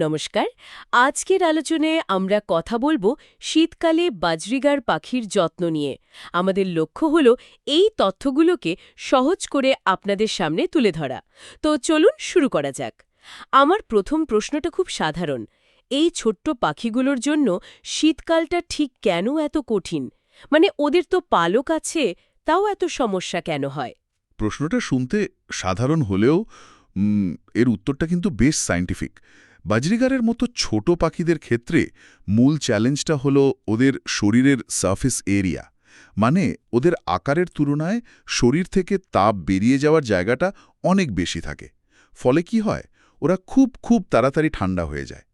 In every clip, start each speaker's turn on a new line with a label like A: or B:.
A: নমস্কার। আজকের আলোচনায় আমরা কথা বলবো শীতকালে বাজরিগার পাখির যত্ন নিয়ে। আমাদের লক্ষ্য হলো এই তথ্যগুলোকে সহজ করে আপনাদের সামনে তুলে ধরা। তো চলুন শুরু করা যাক। আমার প্রথম প্রশ্নটা খুব সাধারণ। এই ছোট্ট পাখিগুলোর জন্য শীতকালটা ঠিক কেন এত কঠিন? মানে ওদের তো পালক আছে, তাও এত সমস্যা কেন হয়?
B: প্রশ্নটা শুনতে সাধারণ হলেও এর উত্তরটা কিন্তু বেশ সায়েন্টিফিক। বাজরিগারের মতো ছোট পাখিদের ক্ষেত্রে মূল চ্যালেঞ্জটা হলো ওদের শরীরের সারফেস এরিয়া। মানে ওদের আকারের তুলনায় শরীর থেকে তাপ বেরিয়ে যাওয়ার জায়গাটা অনেক বেশি থাকে। ফলে কি হয়, ওরা খুব খুব তাড়াতাড়ি ঠান্ডা হয়ে যায়।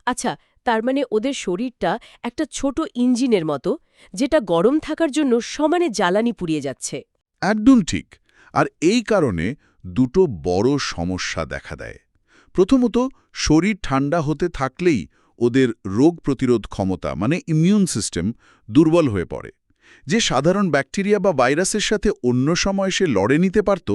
A: আচ্ছা, তার মানে ওদের শরীরটা একটা ছোট ইঞ্জিনের মতো, যেটা গরম থাকার জন্য সমানে জ্বালানি পুড়িয়ে যাচ্ছে।
B: একদম ঠিক। আর এই কারণে দুটো বড় সমস্যা দেখা দেয়। প্রথমত, শরীর ঠান্ডা হতে থাকলেই ওদের রোগ প্রতিরোধ ক্ষমতা মানে ইমিউন সিস্টেম দুর্বল হয়ে পড়ে। যে সাধারণ ব্যাকটেরিয়া বা ভাইরাসের সাথে অন্য সময় সে লড়ে নিতে পারত,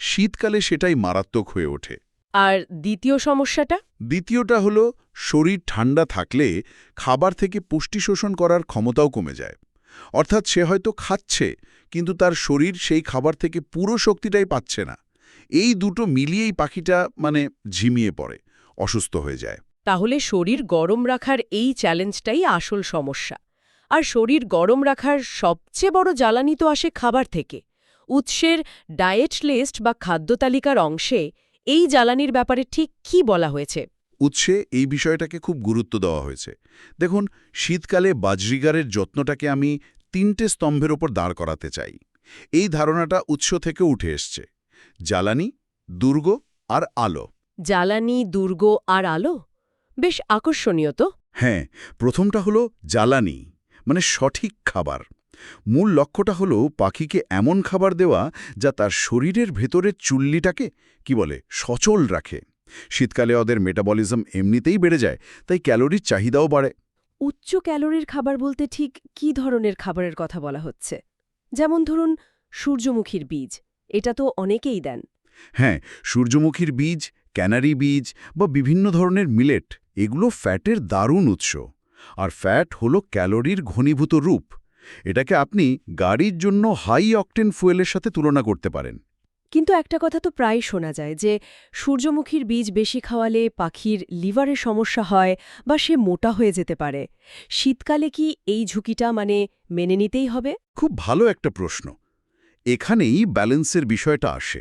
B: শীতকালে সেটাই মারাত্মক হয়ে ওঠে।
A: আর দ্বিতীয় সমস্যাটা?
B: দ্বিতীয়টা হলো, শরীর ঠান্ডা থাকলে খাবার থেকে পুষ্টি শোষণ করার ক্ষমতাও কমে যায়। অর্থাৎ সে হয়তো খাচ্ছে, কিন্তু তার শরীর সেই খাবার থেকে পুরো শক্তিটাই পাচ্ছে না। এই দুটো মিলিয়েই পাখিটা ঝিমিয়ে পড়ে, অসুস্থ হয়ে যায়।
A: তাহলে শরীর গরম রাখার এই চ্যালেঞ্জটাই আসল সমস্যা। আর শরীর গরম রাখার সবচেয়ে বড় জ্বালানি তো আসে খাবার থেকে। উৎসের ডায়েট লিস্ট বা খাদ্য তালিকার অংশে এই জ্বালানির ব্যাপারে ঠিক কি বলা হয়েছে?
B: উৎসে এই বিষয়টাকে খুব গুরুত্ব দেওয়া হয়েছে। দেখুন, শীতকালে বাজরিগারের যত্নটাকে আমি ৩টে স্তম্ভের ওপর দাঁড় করাতে চাই। এই ধারণাটা উৎস থেকে উঠে এসছে: জ্বালানি, দুর্গ আর আলো।
A: জ্বালানি, দুর্গ আর আলো? বেশ আকর্ষণীয় তো।
B: হ্যাঁ, প্রথমটা হলো জ্বালানি, মানে সঠিক খাবার। মূল লক্ষ্যটা হলো পাখিকে এমন খাবার দেওয়া যা তার শরীরের ভেতরের চুল্লিটাকে সচল রাখে। শীতকালে ওদের মেটাবলিজম এমনিতেই বেড়ে যায়, তাই ক্যালোরির চাহিদাও বাড়ে।
A: উচ্চ ক্যালোরির খাবার বলতে ঠিক কী ধরনের খাবারের কথা বলা হচ্ছে? যেমন ধরুন সূর্যমুখীর বীজ, এটা তো অনেকেই দেন।
B: হ্যাঁ, সূর্যমুখীর বীজ, ক্যানারি বীজ বা বিভিন্ন ধরনের মিলেট, এগুলো ফ্যাটের দারুণ উৎস। আর ফ্যাট হলো ক্যালোরির ঘনীভূত রূপ। এটাকে আপনি গাড়ির জন্য হাই অকটেন ফুয়েলের সাথে তুলনা করতে পারেন।
A: কিন্তু একটা কথা তো প্রায় শোনা যায় যে সূর্যমুখীর বীজ বেশি খাওয়ালে পাখির লিভারের সমস্যা হয় বা সে মোটা হয়ে যেতে পারে। শীতকালে কি এই ঝুঁকিটা মেনে নিতেই হবে?
B: খুব ভালো একটা প্রশ্ন। এখানেই ব্যালেন্সের বিষয়টা আসে।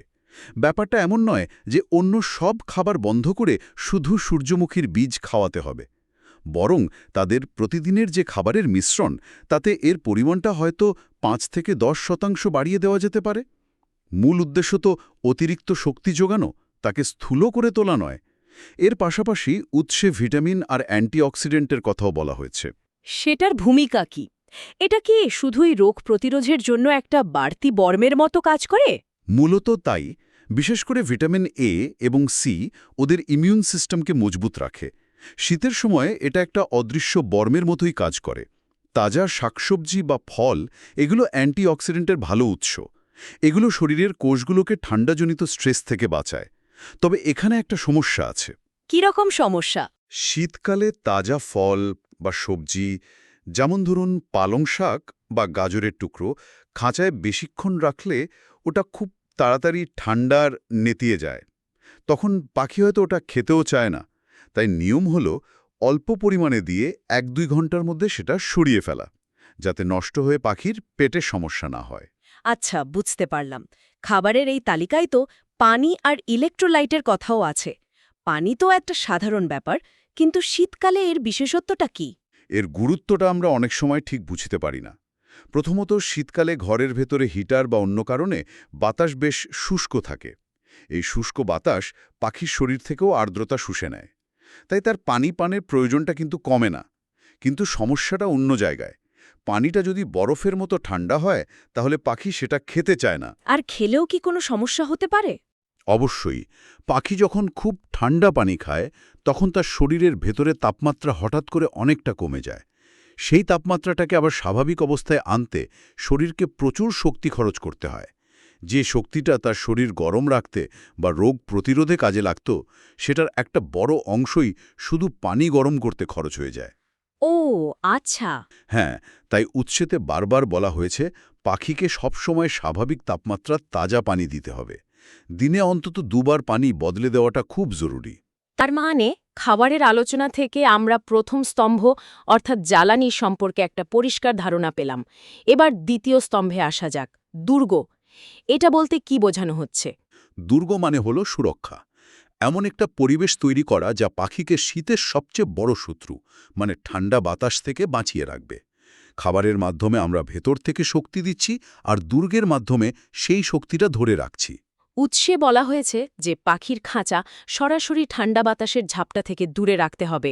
B: ব্যাপারটা এমন নয় যে অন্য সব খাবার বন্ধ করে শুধু সূর্যমুখীর বীজ খাওয়াতে হবে। বরং তাদের প্রতিদিনের যে খাবারের মিশ্রণ, তাতে এর পরিমাণটা হয়তো ৫ থেকে ১০% বাড়িয়ে দেওয়া যেতে পারে। মূল উদ্দেশ্য তো অতিরিক্ত শক্তি যোগানো, তাকে স্থূল করে তোলা নয়। এর পাশাপাশি উৎসে ভিটামিন আর অ্যান্টিঅক্সিডেন্টের কথাও বলা হয়েছে।
A: সেটার ভূমিকা কি? এটা কি শুধুই রোগ প্রতিরোধের জন্য একটা বাড়তি বর্মের মতো কাজ করে?
B: মূলত তাই। বিশেষ করে ভিটামিন এ এবং সি ওদের ইমিউন সিস্টেমকে মজবুত রাখে। শীতের সময় এটা একটা অদৃশ্য বর্মের মতোই কাজ করে। তাজা শাকসবজি বা ফল, এগুলো অ্যান্টিঅক্সিডেন্টের ভালো উৎস। এগুলো শরীরের কোষগুলোকে ঠান্ডাজনিত স্ট্রেস থেকে বাঁচায়। তবে এখানে একটা সমস্যা আছে।
A: কি রকম সমস্যা?
B: শীতকালে তাজা ফল বা সবজি, যেমন ধরুন পালং শাক বা গাজরের টুকরো, খাঁচায় বেশিক্ষণ রাখলে ওটা খুব তাড়াতাড়ি ঠান্ডার নেতিয়ে যায়। তখন পাখি হয়তো ওটা খেতেও চায় না। তাই নিয়ম হলো অল্প পরিমাণে দিয়ে ১-২ ঘন্টার মধ্যে সেটা সরিয়ে ফেলা, যাতে নষ্ট হয়ে পাখির পেটে সমস্যা না হয়।
A: আচ্ছা, বুঝতে পারলাম। খাবারের এই তালিকায় তো পানি আর ইলেক্ট্রোলাইটের কথাও আছে। পানি তো একটা সাধারণ ব্যাপার, কিন্তু শীতকালে এর বিশেষত্বটা কি?
B: এর গুরুত্বটা আমরা অনেক সময় ঠিক বুঝতে পারি না। প্রথমত, শীতকালে ঘরের ভেতরে হিটার বা অন্য কারণে বাতাস বেশ শুষ্ক থাকে। এই শুষ্ক বাতাস পাখির শরীর থেকেও আর্দ্রতা শুষে নেয়। তাই তার পানি পানের প্রয়োজনটা কিন্তু কমে না। কিন্তু সমস্যাটা অন্য জায়গায়। পানিটা যদি বরফের মতো ঠান্ডা হয়, তাহলে পাখি সেটা খেতে চায় না।
A: আর খেলেও কি কোনো সমস্যা হতে পারে?
B: অবশ্যই। পাখি যখন খুব ঠান্ডা পানি খায়, তখন তার শরীরের ভেতরে তাপমাত্রা হঠাৎ করে অনেকটা কমে যায়। সেই তাপমাত্রাটাকে আবার স্বাভাবিক অবস্থায় আনতে শরীরকে প্রচুর শক্তি খরচ করতে হয়। যে শক্তিটা তার শরীর গরম রাখতে বা রোগ প্রতিরোধে কাজে লাগত, সেটার একটা বড় অংশই শুধু পানি গরম করতে খরচ হয়ে যায়।
A: ও আচ্ছা।
B: হ্যাঁ, তাই উৎসেতে বারবার বলা হয়েছে পাখিকে সবসময় স্বাভাবিক তাপমাত্রার তাজা পানি দিতে হবে। দিনে অন্তত দুবার পানি বদলে দেওয়াটা খুব জরুরি।
A: তার মানে খাবারের আলোচনা থেকে আমরা প্রথম স্তম্ভ অর্থাৎ জ্বালানি সম্পর্কে একটা পরিষ্কার ধারণা পেলাম। এবার দ্বিতীয় স্তম্ভে আসা যাক, দুর্গ। এটা বলতে কি বোঝানো হচ্ছে?
B: দুর্গ মানে হলো সুরক্ষা। এমন একটা পরিবেশ তৈরি করা যা পাখিকে শীতের সবচেয়ে বড় শত্রু, মানে ঠান্ডা বাতাস থেকে বাঁচিয়ে রাখবে। খাবারের মাধ্যমে আমরা ভেতর থেকে শক্তি দিচ্ছি, আর দুর্গের মাধ্যমে সেই শক্তিটা ধরে রাখছি।
A: উৎসে বলা হয়েছে যে পাখির খাঁচা সরাসরি ঠান্ডা বাতাসের ঝাপটা থেকে দূরে রাখতে হবে।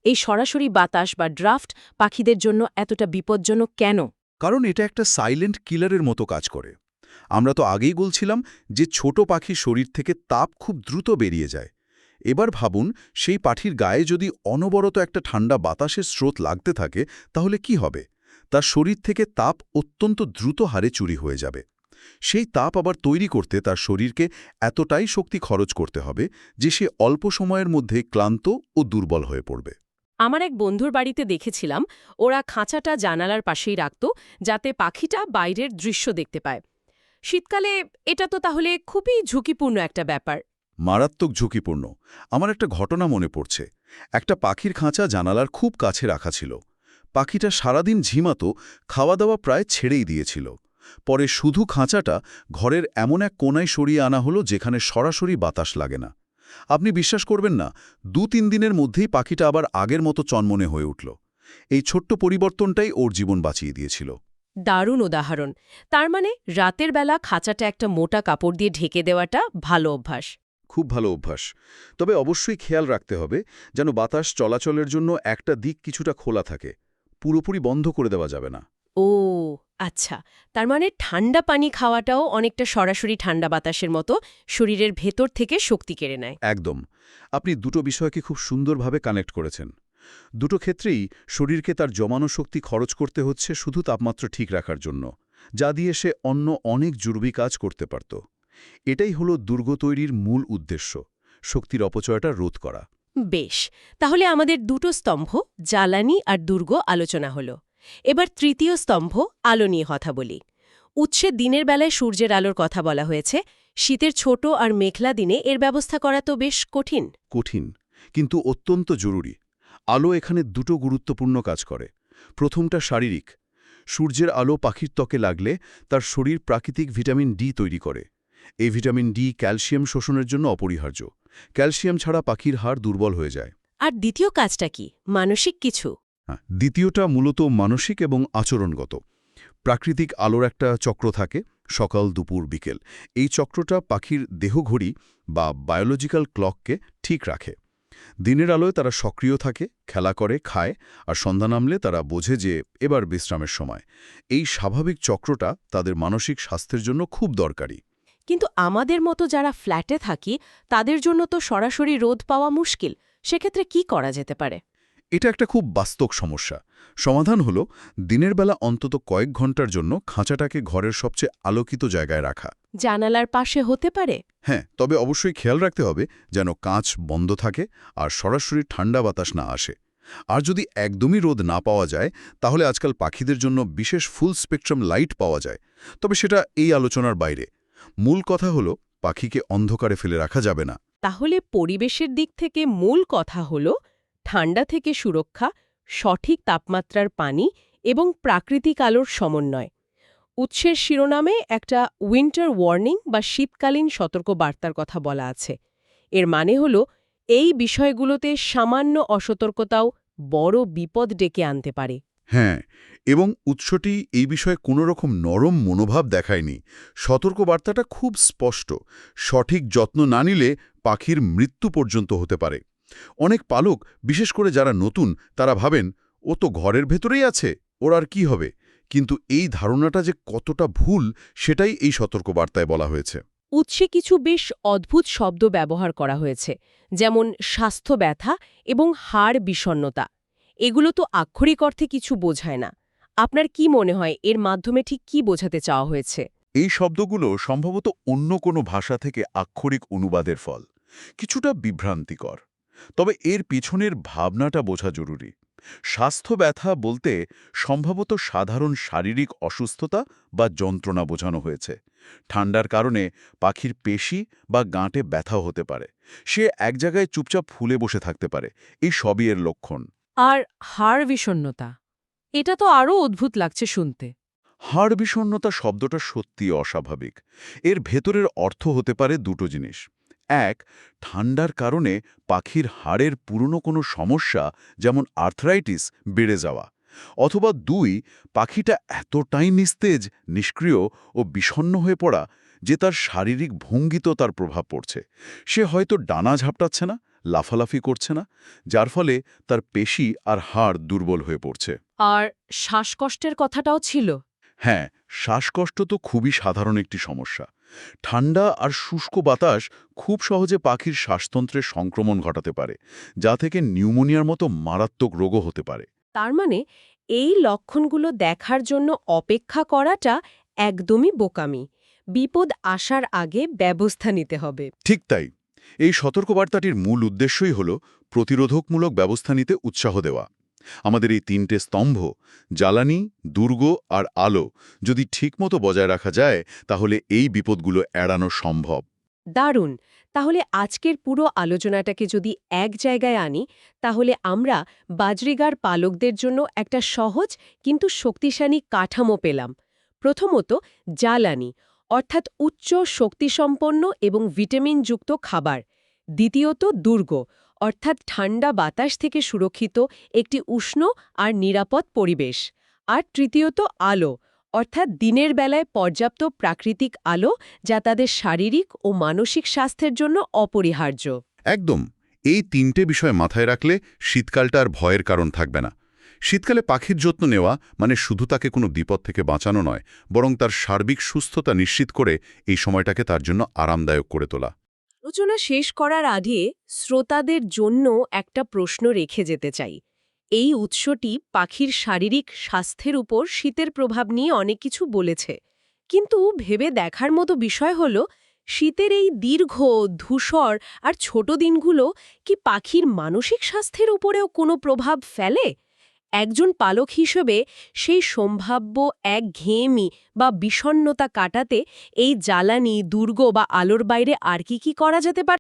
A: এই সরাসরি বাতাস বা ড্রাফট পাখিদের জন্য এতটা বিপজ্জনক কেন?
B: কারণ এটা একটা সাইলেন্ট কিলারের মতো কাজ করে। আমরা তো আগেই বলছিলাম যে ছোট পাখির শরীর থেকে তাপ খুব দ্রুত বেরিয়ে যায়। এবার ভাবুন, সেই পাখির গায়ে যদি অনবরত একটা ঠান্ডা বাতাসের স্রোত লাগতে থাকে, তাহলে কি হবে? তার শরীর থেকে তাপ অত্যন্ত দ্রুত হারে চুরি হয়ে যাবে। সেই তাপ আবার তৈরি করতে তার শরীরকে এতটাই শক্তি খরচ করতে হবে যে সে অল্প সময়ের মধ্যে ক্লান্ত ও দুর্বল হয়ে পড়বে।
A: আমার এক বন্ধুর বাড়িতে দেখেছিলাম, ওরা খাঁচাটা জানালার পাশেই রাখত যাতে পাখিটা বাইরের দৃশ্য দেখতে পায়। শীতকালে এটা তো তাহলে খুবই ঝুঁকিপূর্ণ একটা ব্যাপার।
B: মারাত্মক ঝুঁকিপূর্ণ। আমার একটা ঘটনা মনে পড়ছে। একটা পাখির খাঁচা জানালার খুব কাছে রাখা ছিল। পাখিটা সারাদিন ঝিমাতো, খাওয়া দাওয়া প্রায় ছেড়েই দিয়েছিল। পরে শুধু খাঁচাটা ঘরের এমন এক কোণায় সরিয়ে আনা হলো যেখানে সরাসরি বাতাস লাগে না। আপনি বিশ্বাস করবেন না, ২-৩ দিনের মধ্যেই পাখিটা আবার আগের মতো চনমনে হয়ে উঠল। এই ছোট্ট পরিবর্তনটাই ওর জীবন বাঁচিয়ে দিয়েছিল।
A: দারুণ উদাহরণ। তার মানে রাতের বেলা খাঁচাটা একটা মোটা কাপড় দিয়ে ঢেকে দেওয়াটা ভালো অভ্যাস।
B: খুব ভালো অভ্যাস। তবে অবশ্যই খেয়াল রাখতে হবে যেন বাতাস চলাচলের জন্য একটা দিক কিছুটা খোলা থাকে। পুরোপুরি বন্ধ করে দেওয়া যাবে না।
A: ও আচ্ছা, তার মানে ঠান্ডা পানি খাওয়াটাও অনেকটা সরাসরি ঠান্ডা বাতাসের মতো শরীরের ভেতর থেকে শক্তি কেড়ে নেয়।
B: একদম। আপনি দুটো বিষয়কে খুব সুন্দরভাবে কানেক্ট করেছেন। দুটো ক্ষেত্রেই শরীরকে তার জমানো শক্তি খরচ করতে হচ্ছে শুধু তাপমাত্রা ঠিক রাখার জন্য, যা দিয়ে সে অন্য অনেক জরুরি কাজ করতে পারত। এটাই হলো দুর্গ তৈরির মূল উদ্দেশ্য, শক্তির অপচয়টা রোধ করা।
A: বেশ, তাহলে আমাদের দুটো স্তম্ভ জ্বালানি আর দুর্গ আলোচনা হলো। এবার তৃতীয় স্তম্ভ আলো নিয়ে কথা বলি। উৎসে দিনের বেলায় সূর্যের আলোর কথা বলা হয়েছে। শীতের ছোট আর মেঘলা দিনে এর ব্যবস্থা করা তো বেশ কঠিন।
B: কঠিন, কিন্তু অত্যন্ত জরুরি। আলো এখানে দুটো গুরুত্বপূর্ণ কাজ করে। প্রথমটা শারীরিক। সূর্যের আলো পাখির ত্বকে লাগলে তার শরীর প্রাকৃতিক ভিটামিন ডি তৈরি করে। এই ভিটামিন ডি ক্যালসিয়াম শোষণের জন্য অপরিহার্য। ক্যালসিয়াম ছাড়া পাখির হাড় দুর্বল হয়ে যায়।
A: আর দ্বিতীয় কাজটা কি, মানসিক কিছু?
B: দ্বিতীয়টা মূলত মানসিক এবং আচরণগত। প্রাকৃতিক আলোর একটা চক্র থাকে, সকাল, দুপুর, বিকেল। এই চক্রটা পাখির দেহঘড়ি বা বায়োলজিক্যাল ক্লককে ঠিক রাখে। দিনের আলোয় তারা সক্রিয় থাকে, খেলা করে, খায়, আর সন্ধ্যা নামলে তারা বোঝে যে এবার বিশ্রামের সময়। এই স্বাভাবিক চক্রটা তাদের মানসিক স্বাস্থ্যের জন্য খুব দরকারি।
A: কিন্তু আমাদের মতো যারা ফ্ল্যাটে থাকি তাদের জন্য তো সরাসরি রোদ পাওয়া মুশকিল। সেক্ষেত্রে কি করা যেতে পারে?
B: এটা একটা খুব বাস্তব সমস্যা। সমাধান হলো দিনের বেলা অন্তত কয়েক ঘন্টার জন্য খাঁচাটাকে ঘরের সবচেয়ে আলোকিত জায়গায় রাখা।
A: জানালার পাশে হতে পারে?
B: হ্যাঁ, তবে অবশ্যই খেয়াল রাখতে হবে যেন কাঁচ বন্ধ থাকে আর সরাসরি ঠান্ডা বাতাস না আসে। আর যদি একদমই রোদ না পাওয়া যায়, তাহলে আজকাল পাখিদের জন্য বিশেষ ফুল স্পেকট্রাম লাইট পাওয়া যায়। তবে সেটা এই আলোচনার বাইরে। মূল কথা হলো পাখিকে অন্ধকারে ফেলে রাখা যাবে না।
A: তাহলে পরিবেশের দিক থেকে মূল কথা হল ঠান্ডা থেকে সুরক্ষা, সঠিক তাপমাত্রার পানি এবং প্রাকৃতিক আলোর সমন্বয়। উৎসের শিরোনামে একটা উইন্টার ওয়ার্নিং বা শীতকালীন সতর্কবার্তার কথা বলা আছে। এর মানে হল এই বিষয়গুলোতে সামান্য অসতর্কতাও বড় বিপদ ডেকে আনতে পারে।
B: হ্যাঁ, এবং উৎসটি এই বিষয়ে কোনোরকম নরম মনোভাব দেখায়নি। সতর্কবার্তাটা খুব স্পষ্ট। সঠিক যত্ন না নিলে পাখির মৃত্যু পর্যন্ত হতে পারে। অনেক পালক, বিশেষ করে যারা নতুন, তারা ভাবেন ও তো ঘরের ভেতরেই আছে, ওর আর কি হবে। কিন্তু এই ধারণাটা যে কতটা ভুল, সেটাই এই সতর্কবার্তায় বলা হয়েছে।
A: উৎসে কিছু বেশ অদ্ভুত শব্দ ব্যবহার করা হয়েছে, যেমন স্বাস্থ্য ব্যথা এবং হাড় বিষণ্ণতা। এগুলো তো আক্ষরিক অর্থে কিছু বোঝায় না। আপনার কি মনে হয় এর মাধ্যমে ঠিক কি বোঝাতে চাওয়া হয়েছে?
B: এই শব্দগুলো সম্ভবত অন্য কোনো ভাষা থেকে আক্ষরিক অনুবাদের ফল, কিছুটা বিভ্রান্তিকর। তবে এর পিছনের ভাবনাটা বোঝা জরুরি। স্বাস্থ্য ব্যথা বলতে সম্ভবত সাধারণ শারীরিক অসুস্থতা বা যন্ত্রণা বোঝানো হয়েছে। ঠান্ডার কারণে পাখির পেশি বা গাঁটে ব্যথা হতে পারে, সে এক জায়গায় চুপচাপ ফুলে বসে থাকতে পারে, এই সবই এর লক্ষণ।
A: আর হাড় বিষণ্ণতা, এটা তো আরও অদ্ভুত লাগছে শুনতে।
B: হাড় বিষণ্ণতা শব্দটা সত্যি অস্বাভাবিক। এর ভেতরের অর্থ হতে পারে দুটো জিনিস। এক, ঠান্ডার কারণে পাখির হাড়ের পুরনো কোনো সমস্যা, যেমন আর্থ্রাইটিস, বেড়ে যাওয়া। অথবা দুই, পাখিটা এতটাই নিস্তেজ, নিষ্ক্রিয় ও বিষণ্ণ হয়ে পড়া যে তার শারীরিক ভঙ্গিতেও তার প্রভাব পড়ছে। সে হয়তো ডানা ঝাপটাচ্ছে না, লাফালাফি করছে না, যার ফলে তার পেশি আর হাড় দুর্বল হয়ে পড়ছে।
A: আর শ্বাসকষ্টের কথাটাও ছিল।
B: হ্যাঁ, শ্বাসকষ্ট তো খুবই সাধারণ একটি সমস্যা। ঠান্ডা আর শুষ্ক বাতাস খুব সহজে পাখির শ্বাসতন্ত্রের সংক্রমণ ঘটাতে পারে, যা থেকে নিউমোনিয়ার মতো মারাত্মক রোগও হতে পারে।
A: তার মানে এই লক্ষণগুলো দেখার জন্য অপেক্ষা করাটা একদমই বোকামি। বিপদ আসার আগে ব্যবস্থা নিতে হবে।
B: ঠিক তাই। এই সতর্কবার্তাটির মূল উদ্দেশ্যই হল প্রতিরোধকমূলক ব্যবস্থা নিতে উৎসাহ দেওয়া। আমাদের এই তিনটে স্তম্ভ, জ্বালানি, দুর্গ আর আলো, যদি ঠিকমতো বজায় রাখা যায়, তাহলে এই বিপদগুলো এড়ানো সম্ভব।
A: দারুণ। তাহলে আজকের পুরো আলোচনাটাকে যদি এক জায়গায় আনি, তাহলে আমরা বাজরিগার পালকদের জন্য একটা সহজ কিন্তু শক্তিশালী কাঠামো পেলাম। প্রথমত, জ্বালানি, অর্থাৎ উচ্চ শক্তিসম্পন্ন এবং ভিটামিনযুক্ত খাবার। দ্বিতীয়ত, দুর্গ, অর্থাৎ ঠান্ডা বাতাস থেকে সুরক্ষিত একটি উষ্ণ আর নিরাপদ পরিবেশ। আর তৃতীয়ত, আলো, অর্থাৎ দিনের বেলায় পর্যাপ্ত প্রাকৃতিক আলো, যা তাদের শারীরিক ও মানসিক স্বাস্থ্যের জন্য অপরিহার্য।
B: একদম। এই তিনটে বিষয় মাথায় রাখলে শীতকালটা আর ভয়ের কারণ থাকবে না। শীতকালে পাখির যত্ন নেওয়া মানে শুধু তাকে কোনো বিপদ থেকে বাঁচানো নয়, বরং তার সার্বিক সুস্থতা নিশ্চিত করে এই সময়টাকে তার জন্য আরামদায়ক করে তোলা।
A: আলোচনা শেষ করার আগে শ্রোতাদের জন্য একটা প্রশ্ন রেখে যেতে চাই। এই উৎসটি পাখির শারীরিক স্বাস্থ্যের উপর শীতের প্রভাব নিয়ে অনেক কিছু বলেছে, কিন্তু ভেবে দেখার মতো বিষয় হল, শীতের এই দীর্ঘ, ধূসর আর ছোট দিনগুলো কি পাখির মানসিক স্বাস্থ্যের উপরেও কোনো প্রভাব ফেলে? একজন পালক হিসেবে সেই সম্ভাব্য একঘেয়েমি বা বিষণ্ণতা কাটাতে এই জ্বালানি, দুর্গ বা আলোর বাইরে আর কি করা যেতে পারে?